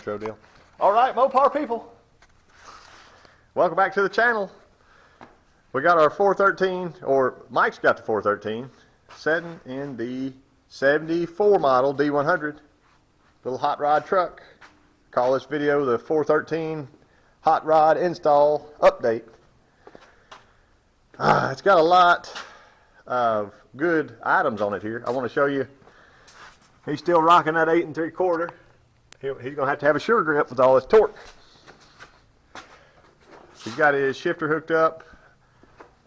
intro deal. All right, Mopar people, welcome back to the channel. We got our 413, or Mike's got the 413, sitting in the 74 model D100, little hot rod truck. Call this video the 413 hot rod install update. It's got a lot of good items on it here. I want to show you. He's still rocking that 8 3/4. He's gonna have to have a sure grip with all this torque. He's got his shifter hooked up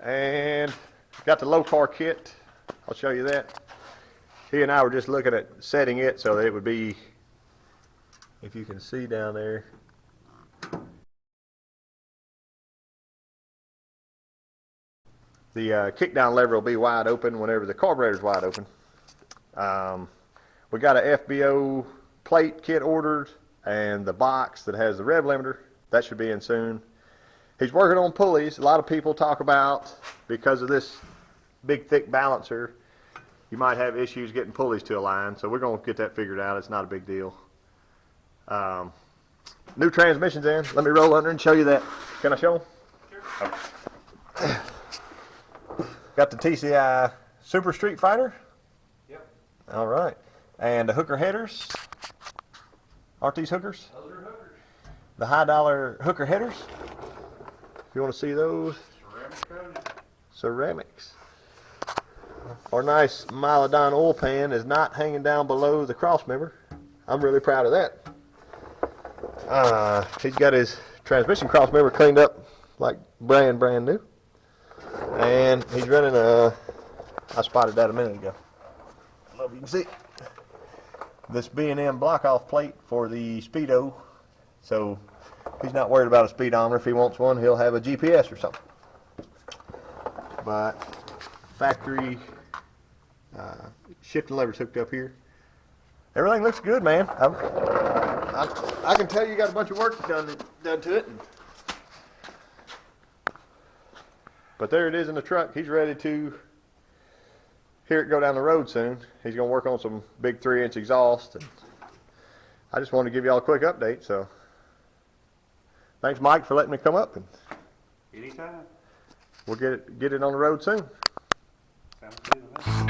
and got the Lokar kit. I'll show you that. He and I were just looking at setting it so that it would be, if you can see down there, the kickdown lever will be wide open whenever the carburetor is wide open. We got a FBO plate kit ordered and the box that has the rev limiter. That should be in soon. He's working on pulleys. A lot of people talk about, because of this big thick balancer, you might have issues getting pulleys to align. So we're going to get that figured out. It's not a big deal. New transmissions in. Let me roll under and show you that. Can I show them? Sure. Okay. Got the TCI Super Street Fighter. Yep. All right. And the hooker headers. Aren't these hookers? Those are hookers. The high dollar hooker headers. If you want to see those. Ceramic coated. Ceramics. Our nice Milodon oil pan is not hanging down below the cross member. I'm really proud of that. He's got his transmission cross member cleaned up like brand new. And he's running a, I spotted that a minute ago. I don't know if you can see it. This B&M block-off plate for the Speedo. So he's not worried about a speedometer. If he wants one, he'll have a GPS or something. But factory shifting levers hooked up here. Everything looks good, man. I can tell you got a bunch of work done to it. But there it is in the truck. He's ready to hear it go down the road soon. He's going to work on some big 3-inch exhaust. And I just wanted to give you all a quick update. So thanks, Mike, for letting me come up. And Anytime. we'll get it on the road soon. Sounds good.